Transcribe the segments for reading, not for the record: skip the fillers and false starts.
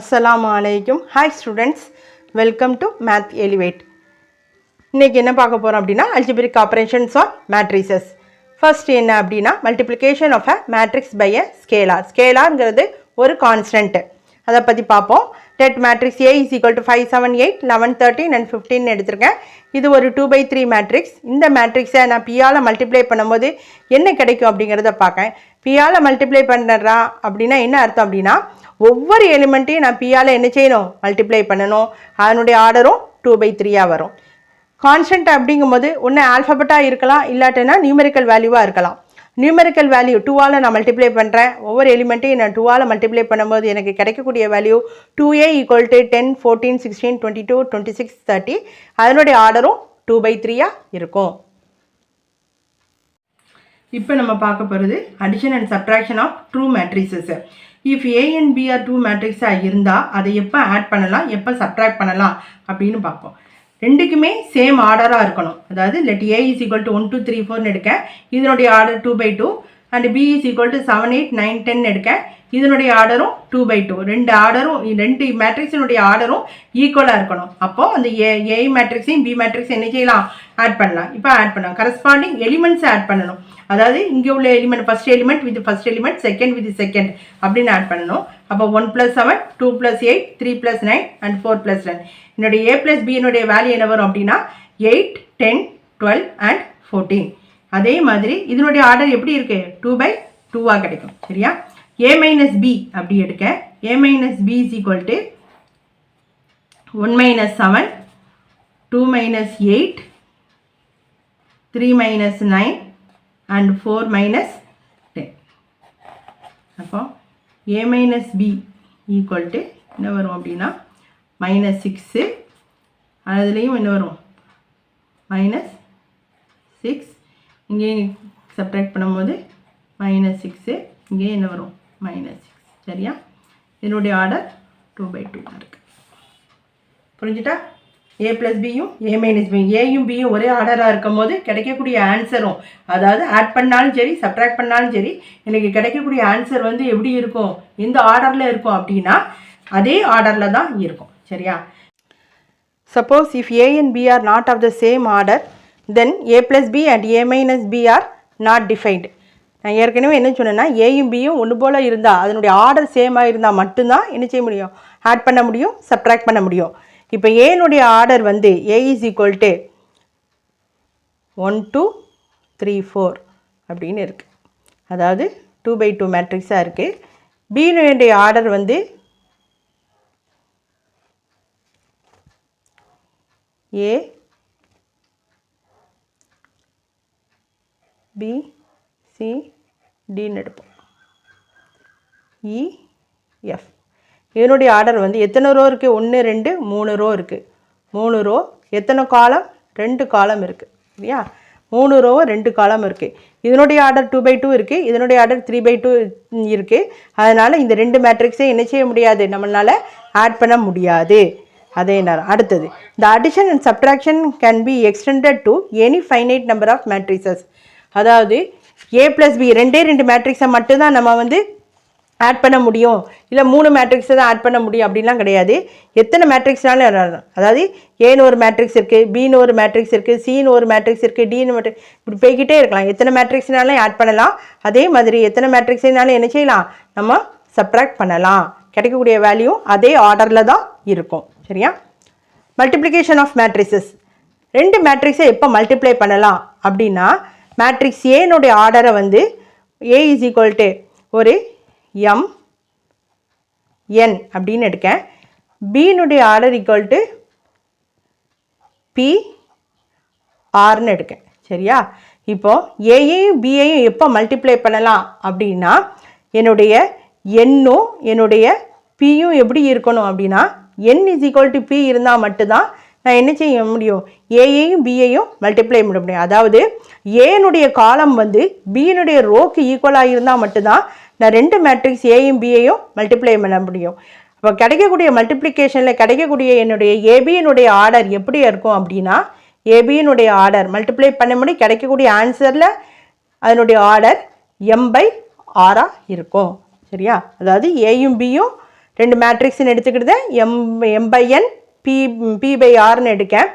Assalamu alaikum. Hi students, welcome to Math Elevate. இன்னைக்கு என்ன பார்க்க போறோம் அப்படினா algebraic operations on matrices. First என்ன அப்படினா multiplication of a matrix by a scalar. Scalarங்கிறது ஒரு constant. அத பத்தி பாப்போம். Let matrix A is equal to 5 7 8 11 13 and 15 எடுத்துர்க்கேன். இது ஒரு 2/3 matrix. இந்த matrix-ஐ நான் p ஆல மல்டிப்ளை பண்ணும்போது என்ன கிடைக்கும் அப்படிங்கறத பார்க்கேன். p ஆல மல்டிப்ளை பண்றா அப்படினா என்ன அர்த்தம் அப்படினா ஒவ்வொரு எலிமெண்ட்டையும் நான் p ஆல என்ன செய்யணும் மல்டிப்ளை பண்ணனும். அதனுடைய ஆர்டரும் 2/3 வரும். கான்ஸ்டன்ட் அப்படிங்கும்போது ஒண்ணு ஆல்பபெட்டா இருக்கலாம் இல்லாட்டனா நியூமெரிக்கல் வேல்யூவா இருக்கலாம். நியூமெரிக்கல் வேல்யூ 2 ஆல நான் மல்டிப்ளை பண்றேன். ஒவ்வொரு எலிமெண்ட்டையும் நான் 2 ஆல மல்டிப்ளை பண்ணும்போது எனக்கு கிடைக்கக்கூடிய வேல்யூ 2a = 10 14 16 22 26 30. அதனுடைய ஆர்டரும் 2/3 இருக்கும். இப்போ நம்ம பார்க்க போறது addition and subtraction of true matrices. If A and B are two matrices இருந்தா அதை எப்ப ஆட் பண்ணலாம் எப்ப subtract பண்ணலாம் அப்படினு பார்ப்போம். ரெண்டுக்குமே சேம் ஆர்டரா இருக்கணும். அதாவது let A is equal to 1 2 3 4 ன்னு எடுக்க இதனுடைய order 2/2 and B is equal to 7 8 9 10 எடுக்க இதனுடைய ஆர்டரும் 2/2. ரெண்டு ஆர்டரும் ரெண்டு மேட்ரிக்ஸினுடைய ஆர்டரும் ஈக்குவலா இருக்கணும். அப்போ அந்த A மேட்ரிக்ஸையும் B மேட்ரிக்ஸ் என்ன செய்யலாம் ஆட் பண்ணலாம். இப்போ ஆட் பண்ணலாம். கரஸ்பாண்டிங் எலிமெண்ட்ஸ் ஆட் பண்ணணும். அதாவது இங்க உள்ள element first element with first element second with second அப்படினு ஆட் பண்ணனும். அப்ப 1 + 7 2 + 8 3 + 9 and 4 + 10. என்னோட a + b என்னோட வேல்யூ என்ன வரும் அப்படினா 8 10 12 and 14. அதே மாதிரி இதனுடைய ஆர்டர் எப்படி இருக்கு 2/2 ஆ கிடைக்கும். சரியா? a - b அப்படி எடுக்க a - b = 1 - 7 2 - 8 3 - 9 and 4 - 10. அப்போ a - b = என்ன வரும் அப்படினா -6. அதுலயும் என்ன வரும் -6. இங்கே சப்ட்ராக்ட் பண்ணும்போது -6. இங்கே என்ன வரும் -6. சரியா? இதனுடைய ஆர்டர் 2/2 இருக்கு. புரிஞ்சுட்டா? a + b யும் a - b a யும் b யும் ஒரே ஆர்டரா இருக்கும்போது கிடைக்கக்கூடிய ஆன்சரும் அதாவது ஆட் பண்ணாலும் சரி சப்ட்ராக்ட் பண்ணாலும் சரி எனக்கு கிடைக்கக்கூடிய ஆன்சர் வந்து எப்படி இருக்கும் இந்த ஆர்டர்ல இருக்கும் அப்படினா அதே ஆர்டர்ல தான் இருக்கும். சரியா? Suppose if a and b are not of the same order then a + b and a - b are not defined. நான் ஏற்கனவே என்ன சொன்னேன்னா a யும் b யும் ஒன்று போல இருந்தா அதனுடைய ஆர்டர் சேமா இருந்தா மட்டும் தான் என்ன செய்ய முடியும் ஆட் பண்ண முடியும் சப்ட்ராக்ட் பண்ண முடியும். இப்போ a னுடைய ஆர்டர் வந்து a is equal to 1 2 3 4 அப்படினு இருக்கு. அதாவது 2/2 மேட்ரிக்ஸா இருக்கு. b னுடைய ஆர்டர் வந்து A B C D ன்னு எடுப்போம். E F இதனுடைய ஆர்டர் வந்து எத்தனை ரோ இருக்கு 1 2 3 ரோ இருக்கு. 3 ரோ எத்தனை காலம் 2 காலம் இருக்கு. சரியா? 3 ரோ 2 காலம் இருக்கு. இதனுடைய ஆர்டர் 2/2 இருக்கு. இதனுடைய ஆர்டர் 3/2 இருக்கு. அதனால இந்த ரெண்டு மேட்ரிக்ஸை என்ன செய்ய முடியாது நம்மளால ஆட் பண்ண முடியாது. அதே நேரம் அடுத்தது the addition and subtraction can be extended to any finite number of matrices. அதாவது a + b ரெண்டு மேட்ரிக்ஸை மட்டும் தான் நம்ம வந்து ஆட் பண்ண முடியும் இல்ல 3 மேட்ரிக்ஸை தான் ஆட் பண்ண முடியும் அப்படிலாம் கிடையாது. எத்தனை மேட்ரிக்ஸ்னாலும் அதாவது a ன்னு ஒரு மேட்ரிக்ஸ் இருக்கு b ன்னு ஒரு மேட்ரிக்ஸ் இருக்கு c ன்னு ஒரு மேட்ரிக்ஸ் இருக்கு d ன்னு மேட்ரிக்ஸ் இப்படி போய்க்கிட்டே இருக்கலாம். எத்தனை மேட்ரிக்ஸ்னாலும் ஆட் பண்ணலாம். அதே மாதிரி எத்தனை மேட்ரிக்ஸ்னாலும் என்ன செய்யலாம் நம்ம சப்ட்ராக்ட் பண்ணலாம். கிடைக்கக்கூடிய வேல்யூ அதே ஆர்டர்ல தான் இருக்கும். சரியா? மல்டிப்ளிகேஷன் ஆஃப் மேட்ரிசஸ் ரெண்டு மேட்ரிக்ஸை எப்போ மல்டிப்ளை பண்ணலாம் அப்படின்னா மேட்ரிக்ஸ் a னுடைய ஆர்டரை வந்து a is equal to ஒரு m n அப்படின்னு எடுக்க b னுடைய order equal to p r ன்னு எடுக்க. சரியா? இப்போ a யையும் b யையும் எப்போ மல்டிப்ளை பண்ணலாம் அப்படின்னா என்னுடைய n-ம் என்னுடைய p-யும் எப்படி இருக்கணும் அப்படின்னா n is equal to p இருந்தால் மட்டும்தான் நான் என்ன செய்ய முடியும் a யையும் b யையும் மல்டிப்ளை பண்ண முடியும். அதாவது a னுடைய காலம் வந்து b னுடைய ரோக்கு ஈக்குவலாக இருந்தால் மட்டும்தான் நான் ரெண்டு மேட்ரிக்ஸ் a யும் b யையும் மல்டிப்ளை பண்ண முடியும். அப்போ கிடைக்கக்கூடிய மல்டிப்ளிகேஷனில் கிடைக்கக்கூடிய என்னுடைய ab-னுடைய ஆர்டர் எப்படி இருக்கும் அப்படின்னா ab-னுடைய ஆர்டர் மல்டிப்ளை பண்ண முடியும் கிடைக்கக்கூடிய ஆன்சரில் அதனுடைய ஆர்டர் m/r இருக்கும். சரியா? அதாவது a யும் b யும் ரெண்டு மேட்ரிக்ஸ்ன்னு எடுத்துக்கிட்டு m/n p/rன்னு எடுக்கேன்.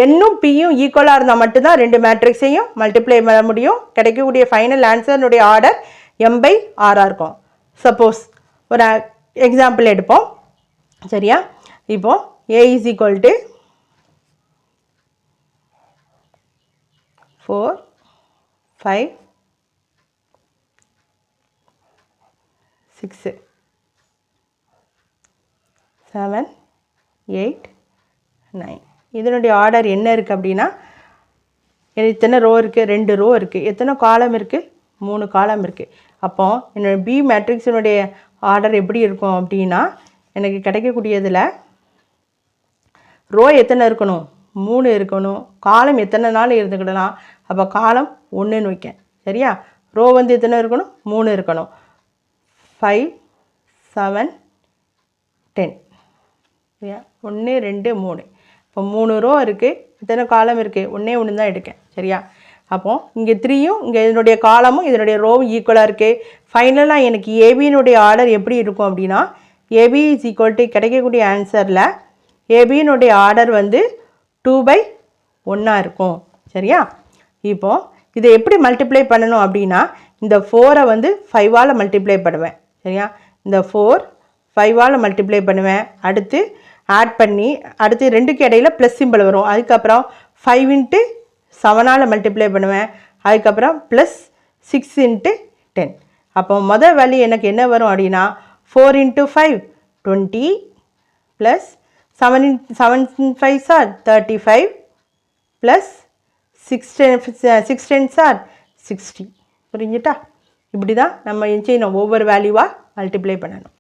என்னும் பியும் ஈக்குவலாக இருந்தால் மட்டும்தான் ரெண்டு மேட்ரிக்ஸையும் மல்டிப்ளை பண்ண முடியும். கிடைக்கக்கூடிய ஃபைனல் ஆன்சர்னுடைய ஆர்டர் m/r இருக்கும். சப்போஸ் ஒரு எக்ஸாம்பிள் எடுப்போம். சரியா? இப்போது a is equal to 4 5 6 7 8 9. இதனுடைய ஆர்டர் என்ன இருக்குது அப்படின்னா, எத்தனை ரோ இருக்குது? 2 ரோ இருக்குது. எத்தனை காலம் இருக்குது? 3 காலம் இருக்குது. அப்போ என்னோடய பி மேட்ரிக்ஸினுடைய ஆர்டர் எப்படி இருக்கும் அப்படின்னா, எனக்கு கிடைக்கக்கூடியதில் ரோ எத்தனை இருக்கணும்? 3 இருக்கணும். காலம் எத்தனை நாள் இருந்துக்கிடலாம்? அப்போ காலம் 1ன்னு வைக்கேன். சரியா? ரோ வந்து எத்தனை இருக்கணும்? 3 இருக்கணும். 5 7 10. சரியா? 1 2 3. இப்போ 3 ரோ இருக்குது. எத்தனை காலம் இருக்குது? 1 தான் எடுக்கேன். சரியா? அப்போது இங்கே 3யும் இங்கே இதனுடைய காலமும் இதனுடைய ரோவும் ஈக்குவலாக இருக்குது. ஃபைனலாக எனக்கு ஏபியினுடைய ஆர்டர் எப்படி இருக்கும் அப்படின்னா, ஏபி இஸ் ஈக்குவல் டு கிடைக்கக்கூடிய ஆன்சரில் ஏபியினுடைய ஆர்டர் வந்து 2/1 இருக்கும். சரியா? இப்போது இதை எப்படி மல்டிப்ளை பண்ணணும் அப்படின்னா, இந்த 4 வந்து 5ஆல் மல்டிப்ளை பண்ணுவேன். சரியா? இந்த 4 5ஆல் மல்டிப்ளை பண்ணுவேன். அடுத்து ஆட் பண்ணி அடுத்து ரெண்டுக்கு இடையில் ப்ளஸ் சிம்பிள் வரும். அதுக்கப்புறம் 5 × 7ஆல் மல்டிப்ளை பண்ணுவேன். அதுக்கப்புறம் ப்ளஸ் 6 × 10. அப்போ மொதல் வேல்யூ எனக்கு என்ன வரும் அப்படின்னா, 4 × 5 20 plus 7 × 5 are 35 plus 6 10s are 60. புரிஞ்சுட்டா? இப்படி தான் நம்ம என்ன செய்யணும்? ஒவ்வொரு வேல்யூவாக மல்டிப்ளை பண்ணணும்.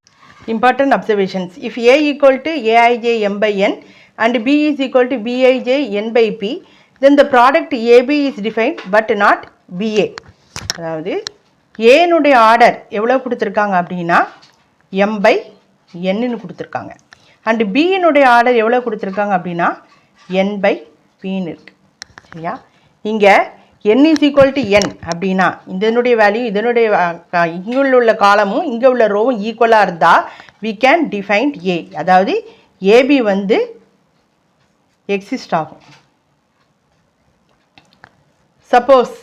Important observations. If A equal to Aij m/n and B is equal to Bij n/p, then the product AB is defined but not BA. அதாவது ஏனுடைய ஆர்டர் எவ்வளோ கொடுத்துருக்காங்க அப்படின்னா m/nன்னு கொடுத்துருக்காங்க. அண்ட் பியினுடைய ஆர்டர் எவ்வளோ கொடுத்துருக்காங்க அப்படின்னா n/pன்னு இருக்குது. சரியா? இங்கே n is equal to n அப்படின்னா இதனுடைய வேல்யூ இதனுடைய இங்கே உள்ள காலமும் இங்கே உள்ள ரோவும் ஈக்குவலாக இருந்தால் we can define A. அதாவது ஏபி வந்து எக்ஸிஸ்ட் ஆகும். சப்போஸ்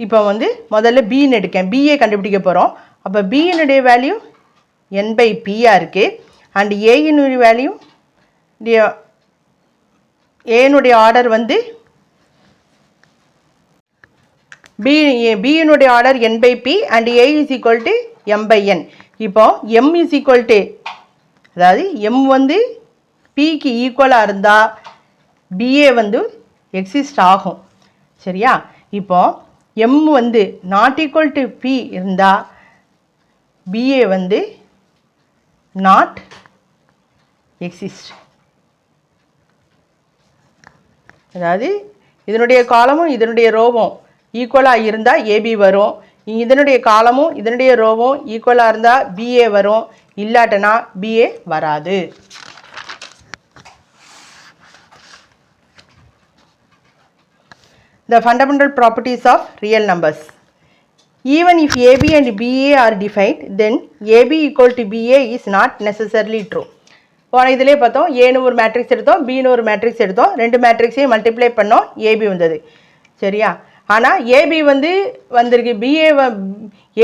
இப்போ வந்து முதல்ல பின்னு எடுக்கேன். பிஏ கண்டுபிடிக்க போகிறோம். அப்போ பியினுடைய வேல்யூ n/pயாக இருக்குது. அண்ட் ஏயினுடைய வேல்யூ ஏனுடைய ஆர்டர் வந்து பியினுடைய order n/p and A is equal to m/n. இப்போ m இஸ் ஈக்குவல் டு அதாவது m வந்து பிக்கு ஈக்குவலாக இருந்தால் பிஏ வந்து எக்ஸிஸ்ட் ஆகும். சரியா? இப்போ m வந்து நாட் ஈக்குவல் டு பி இருந்தால் பிஏ வந்து நாட் எக்ஸிஸ்ட். அதாவது இதனுடைய காலமும் இதனுடைய ரோவும் ஈக்குவலாக இருந்தால் ஏபி வரும். இதனுடைய காலமும் இதனுடைய ரோவும் ஈக்குவலாக இருந்தால் பிஏ வரும். இல்லாட்டனா பிஏ வராது. The fundamental properties of real numbers. Even if AB and BA are defined, then AB equal to BA is not necessarily true. போன இதிலே பார்த்தோம், ஏன்னு ஒரு மேட்ரிக்ஸ் எடுத்தோம், பின்னு ஒரு மேட்ரிக்ஸ் எடுத்தோம். ரெண்டு மேட்ரிக்ஸையும் மல்டிப்ளை பண்ணோம், ஏபி வந்தது. சரியா? ஆனால் ஏபி வந்து வந்திருக்கு,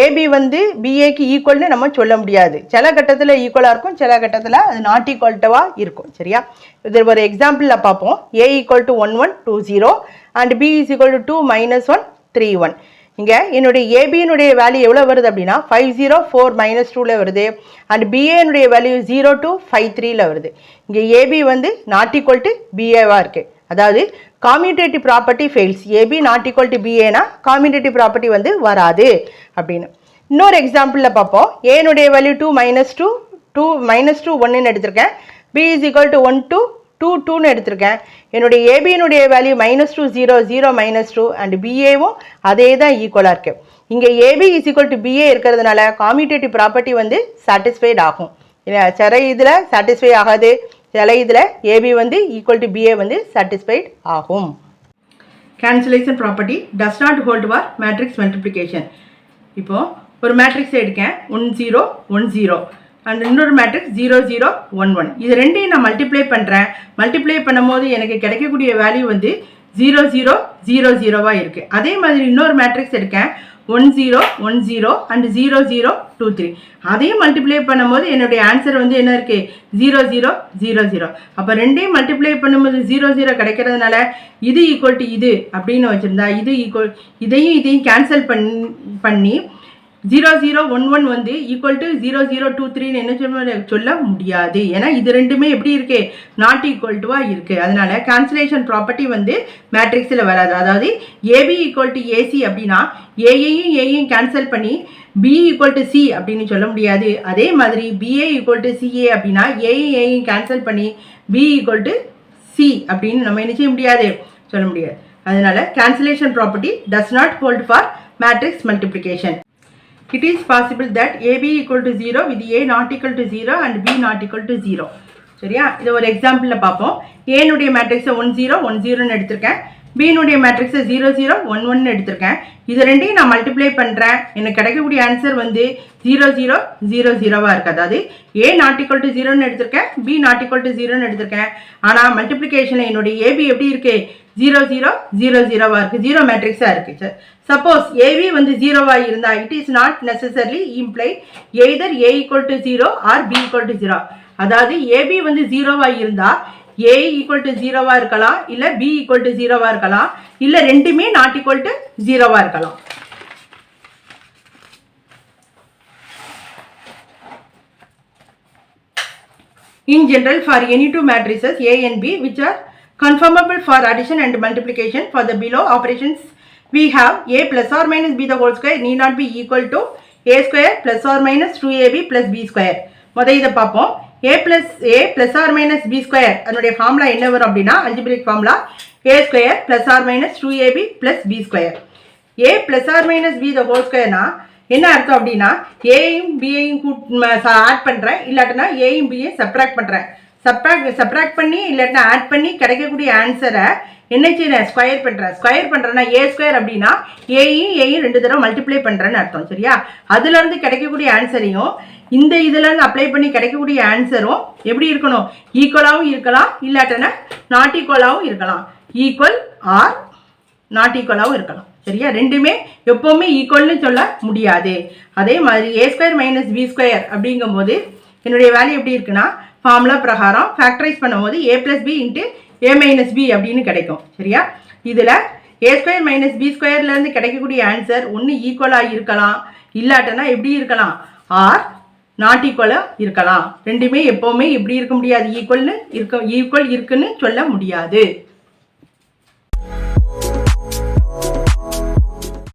ஏபி வந்து பிஏக்கு ஈக்குவல்னு நம்ம சொல்ல முடியாது. சில கட்டத்தில் ஈக்குவலாக இருக்கும், சில கட்டத்தில் அது நாட் ஈக்குவல்ட்டுவாக இருக்கும். சரியா? இது ஒரு எக்ஸாம்பிளில் பார்ப்போம். A equal to 1 1 2 0 and B is equal to 2 -1 3 1. இங்கே என்னுடைய ஏபியினுடைய வேல்யூ எவ்வளோ வருது அப்படின்னா 5 0 4 -2 வருது. அண்ட் பிஏனுடைய வேல்யூ 0 2 5 3 வருது. இங்கே ஏபி வந்து நாட் ஈக்குவல் டு பிஏவாக இருக்குது. அதாவது commutative property fails. AB not equal to பிஏனா காம்யூட்டேட்டிவ் ப்ராப்பர்ட்டி வந்து வராது அப்படின்னு. இன்னொரு எக்ஸாம்பிளில் பார்ப்போம். ஏனுடைய வேல்யூ 2 -2 2 -2 1ன்னு எடுத்திருக்கேன். பி இஸ் ஈக்குவல் டு 1 2 2 2ன்னு எடுத்திருக்கேன். என்னுடைய ஏபியினுடைய வேல்யூ -2 0 0 -2 அண்ட் பிஏவும் அதே தான் ஈக்குவலாக இருக்குது. இங்கே AB is equal to BA இருக்கிறதுனால காம்யூட்டேட்டிவ் ப்ராப்பர்ட்டி வந்து சாட்டிஸ்ஃபைட் ஆகும். சில இதில் சாட்டிஸ்ஃபை ஆகாது, சில இதில் ஏபி வந்து ஈக்குவல் டு பிஏ வந்து சாட்டிஸ்ஃபைட் ஆகும். Cancellation property does not hold for matrix multiplication. இப்போது ஒரு மேட்ரிக்ஸ் எடுக்கேன் 1 0 1 0. அண்ட் இன்னொரு மேட்ரிக்ஸ் 0 0 1 1. இது ரெண்டையும் நான் மல்டிப்ளை பண்ணுறேன். மல்டிப்ளை பண்ணும்போது எனக்கு கிடைக்கக்கூடிய வேல்யூ வந்து 0 0 0 0வாக இருக்குது. அதே மாதிரி இன்னொரு மேட்ரிக்ஸ் எடுக்கேன் 1 0 1 0 அண்ட் 0 0 2 3. அதையும் மல்டிப்ளை பண்ணும்போது என்னுடைய ஆன்சர் வந்து என்ன இருக்குது 0 0 0 0. அப்போ ரெண்டையும் மல்டிப்ளை பண்ணும்போது 0 0 கிடைக்கிறதுனால இது ஈக்குவல் டு இது அப்படின்னு வச்சுருந்தா இது ஈக்குவல் இதையும் கேன்சல் பண்ணி 0 0 1 1 வந்து ஈக்குவல் டு 0 0 2 3ன்னு என்ன சொல்ல முடியாது. ஏன்னா இது ரெண்டுமே எப்படி இருக்கு நாட் ஈக்குவல் டுவாக இருக்குது. அதனால கேன்சலேஷன் ப்ராப்பர்ட்டி வந்து மேட்ரிக்ஸில் வராது. அதாவது ஏபி ஈக்குவல் டு ஏசி அப்படின்னா ஏயையும் கேன்சல் பண்ணி பி ஈக்குவல் டு சி அப்படின்னு சொல்ல முடியாது. அதே மாதிரி பிஏ ஈக்குவல் டு சிஏ அப்படின்னா ஏயையும் கேன்சல் பண்ணி பி ஈக்குவல் டு சி அப்படின்னு நம்ம என்ன செய்ய முடியாது சொல்ல முடியாது. அதனால cancellation property does not hold for matrix multiplication. It is possible that AB equal to 0 with A not equal to 0 and B not equal to 0. சரியா? இது ஒரு எக்ஸாம்பிளில் பார்ப்போம். ஏனுடைய மேட்ரிக்ஸை 1 0 1 0ன்னு எடுத்திருக்கேன். பினுடைய மேட்ரிக்ஸை 0 0 1 1ன்னு எடுத்திருக்கேன். இது ரெண்டையும் நான் மல்டிப்ளை பண்ணுறேன். எனக்கு கிடைக்கக்கூடிய ஆன்சர் வந்து 0 0 0 0வாக இருக்குது. அதாவது A not equal to 0ன்னு எடுத்திருக்கேன், B not equal to 0ன்னு எடுத்திருக்கேன். ஆனால் மல்டிப்ளிகேஷனில் என்னுடைய AB எப்படி இருக்குது 0 0 0 0வாக இருக்குது, 0 மேட்ரிக்ஸாக இருக்குது. சப்போஸ் AB வந்து 0வாக இருந்தால் it is not necessarily imply either A equal to 0 or B equal to 0. அதாவது AB வந்து 0வாக இருந்தால் A ஈக்குவல் டு 0வாக இருக்கலாம், இல்லை B ஈக்குவல் டு 0வாக இருக்கலாம், இல்லை ரெண்டுமே நாட் ஈக்குவல் டு 0வாக இருக்கலாம். In general, for any two matrices A and B which are conformable for addition and multiplication for the below operations, we have A plus or minus B the whole square need not be equal to A square plus or minus 2AB plus B square. முதல் இதை பார்ப்போம். A plus or minus B square அதனுடைய formula என்ன வரும் அப்படின்னா algebraic formula A square plus or minus 2AB plus B square. A plus or minus B the whole squareனா என்ன அர்த்தம் அப்படின்னா ஏயும் பியையும் ஆட் பண்ணுறேன், இல்லாட்டினா ஏயும் பியையும் சப்ராக்ட் பண்ணுறேன். சப்ராக்ட் பண்ணி இல்லாட்டினா ஆட் பண்ணி கிடைக்கக்கூடிய ஆன்சரை என்ன செய்யறேன் ஸ்கொயர் பண்ணுறேன். ஸ்கொயர் பண்ணுறேன்னா ஏ ஸ்கொயர் அப்படின்னா ஏயும் 2 தடவை மல்டிப்ளை பண்ணுறேன்னு அர்த்தம். சரியா? அதுலேருந்து கிடைக்கக்கூடிய ஆன்சரையும் இந்த இதுலேருந்து அப்ளை பண்ணி கிடைக்கக்கூடிய ஆன்சரும் எப்படி இருக்கணும் ஈக்குவலாகவும் இருக்கலாம், இல்லாட்டினா நாட் ஈக்குவலாகவும் இருக்கலாம். ஈக்குவல் ஆர் நாட் ஈக்குவலாகவும் இருக்கலாம். சரியா? ரெண்டுமே எப்போவுமே ஈக்குவல்னு சொல்ல முடியாது. அதே மாதிரி ஏ ஸ்கொயர் மைனஸ் பி ஸ்கொயர் அப்படிங்கும்போது என்னுடைய வேல்யூ எப்படி இருக்குன்னா ஃபார்முலா பிரகாரம் ஃபேக்டரைஸ் பண்ணும்போது ஏ பிளஸ் பி இன்ட்டு ஏ மைனஸ் பி அப்படின்னு கிடைக்கும். சரியா? இதில் ஏ ஸ்கொயர் மைனஸ் பி ஸ்கொயர்லேருந்து கிடைக்கக்கூடிய ஆன்சர் ஒன்று ஈக்குவலாக இருக்கலாம், இல்லாட்டனா எப்படி இருக்கலாம் ஆர் நாட் ஈக்குவலாக இருக்கலாம். ரெண்டுமே எப்போவுமே எப்படி இருக்க முடியாது ஈக்குவல் இருக்குன்னு சொல்ல முடியாது.